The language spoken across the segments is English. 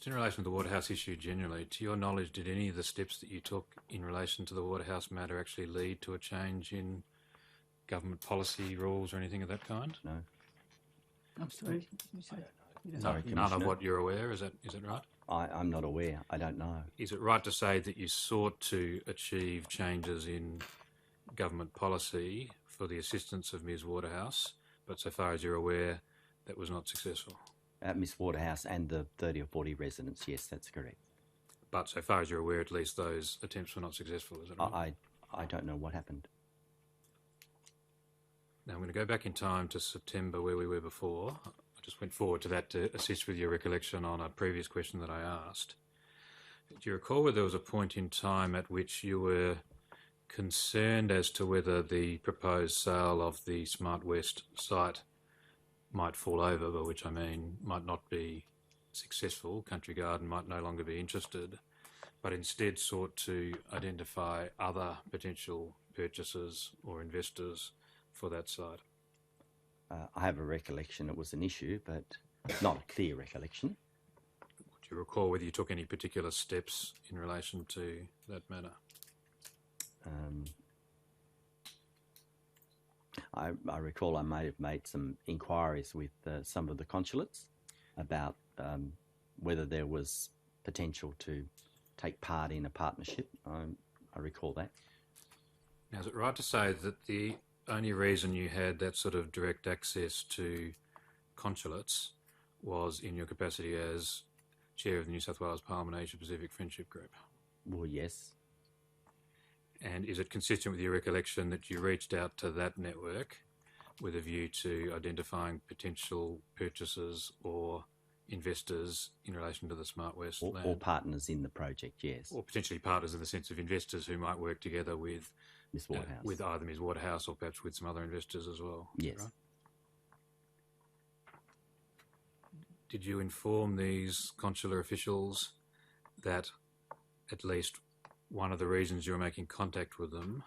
Just in relation to the Waterhouse issue generally, to your knowledge, did any of the steps that you took in relation to the Waterhouse matter actually lead to a change in government policy rules or anything of that kind? No. I'm sorry. You say? Sorry, None of Commissioner. what you're aware, is that right? I'm not aware. I don't know. Is it right to say that you sought to achieve changes in government policy for the assistance of Ms Waterhouse, but so far as you're aware, that was not successful? Ms Waterhouse and the 30 or 40 residents, yes, that's correct. But so far as you're aware, at least those attempts were not successful, is that right? I don't know what happened. Now I'm going to go back in time to September where we were before. I just went forward to that to assist with your recollection on a previous question that I asked. Do you recall whether there was a point in time at which you were concerned as to whether the proposed sale of the Smart West site might fall over, by which I mean might not be successful, Country Garden might no longer be interested, but instead sought to identify other potential purchasers or investors for that site? I have a recollection it was an issue, but not a clear recollection. Do you recall whether you took any particular steps in relation to that matter? I recall I may have made some inquiries with some of the consulates about whether there was potential to take part in a partnership. I recall that. Now, is it right to say that the only reason you had that sort of direct access to consulates was in your capacity as Chair of the New South Wales Parliament Asia Pacific Friendship Group? Well, yes. And is it consistent with your recollection that you reached out to that network with a view to identifying potential purchasers or investors in relation to the Smart West land? Or partners in the project, yes. Or potentially partners in the sense of investors who might work together with Ms Waterhouse. with either Ms Waterhouse or perhaps with some other investors as well. Yes. Right? Did you inform these consular officials that at least one of the reasons you were making contact with them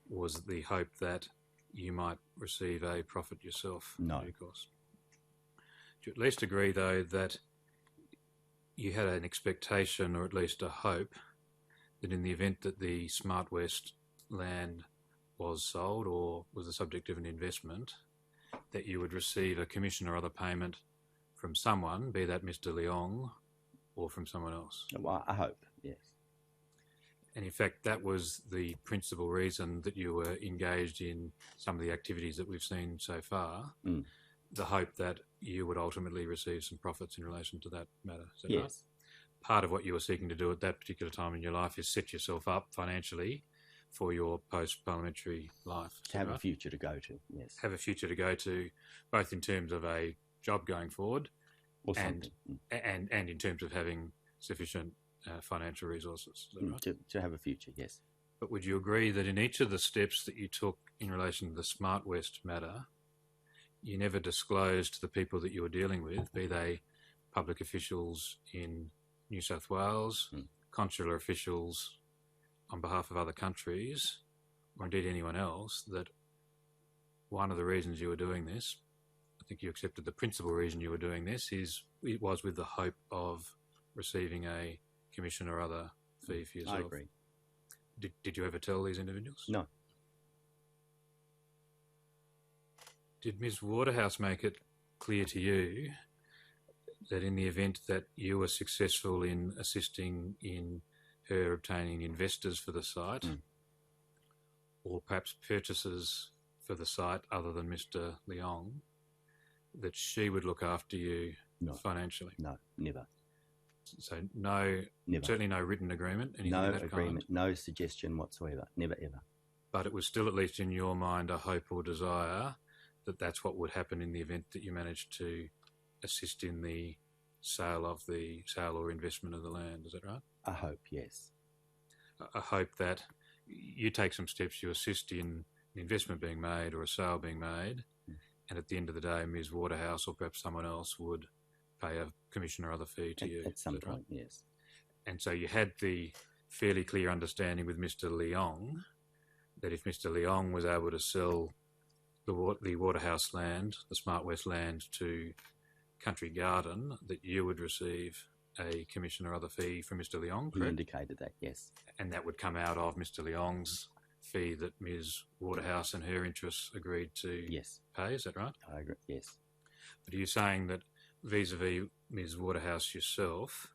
was the hope that you might receive a profit yourself? No. Of course. Do you at least agree, though, that you had an expectation or at least a hope that in the event that the Smart West land was sold or was the subject of an investment, that you would receive a commission or other payment from someone, be that Mr Leong or from someone else? Well, I hope, yes. And in fact, that was the principal reason that you were engaged in some of the activities that we've seen so far, the hope that you would ultimately receive some profits in relation to that matter. Is that yes. right? Part of what you were seeking to do at that particular time in your life is set yourself up financially for your post-parliamentary life. To have right? a future to go to, yes. Have a future to go to, both in terms of a job going forward Or and something. and in terms of having sufficient financial resources. Is that right? To have a future, yes. But would you agree that in each of the steps that you took in relation to the Smart West matter, you never disclosed to the people that you were dealing with, be they public officials in New South Wales, consular officials on behalf of other countries, or indeed anyone else, that one of the reasons you were doing this, I think you accepted the principal reason you were doing this, it was with the hope of receiving a commission or other fee for yourself? I agree. Did you ever tell these individuals? No. Did Ms Waterhouse make it clear to you that in the event that you were successful in assisting in her obtaining investors for the site, or perhaps purchasers for the site other than Mr Leong, that she would look after you financially? No, never. So never. Certainly no written agreement? No of that agreement, kind. no suggestion whatsoever. Never, ever. But it was still, at least in your mind, a hope or desire that that's what would happen in the event that you managed to assist in the sale or investment of the land. Is that right? I hope, yes. I hope that you take some steps, you assist in an investment being made or a sale being made, and at the end of the day, Ms Waterhouse or perhaps someone else would pay a commission or other fee to you. At some point, right? yes. And so you had the fairly clear understanding with Mr Leong that if Mr Leong was able to sell the Waterhouse land, the Smart West land, to Country Garden, that you would receive a commission or other fee from Mr Leong, He correct? indicated that, yes. And that would come out of Mr Leong's fee that Ms Waterhouse and her interests agreed to Yes, pay, is that right? I agree. Yes. But are you saying that vis-a-vis Ms Waterhouse yourself,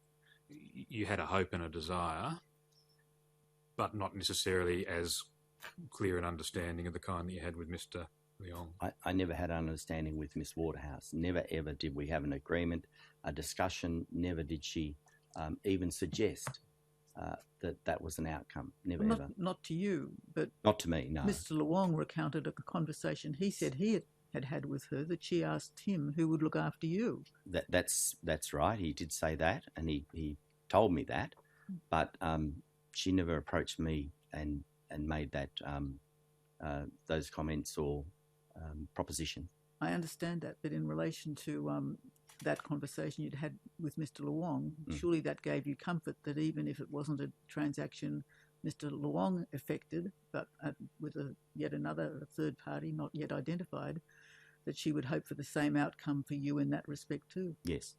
you had a hope and a desire, but not necessarily as clear an understanding of the kind that you had with Mr Leong? I never had an understanding with Miss Waterhouse. Never ever did we have an agreement, a discussion. Never did she even suggest that was an outcome. Never ever. Not to you, but Not to me, no. Mr Leong recounted a conversation he said he had with her, that she asked him who would look after you. That's right. He did say that, and he told me that, but she never approached me and made that those comments or proposition. I understand that, but in relation to that conversation you'd had with Mr Leong, surely that gave you comfort that even if it wasn't a transaction Mr Leong effected, but with yet another third party not yet identified, that she would hope for the same outcome for you in that respect too. Yes.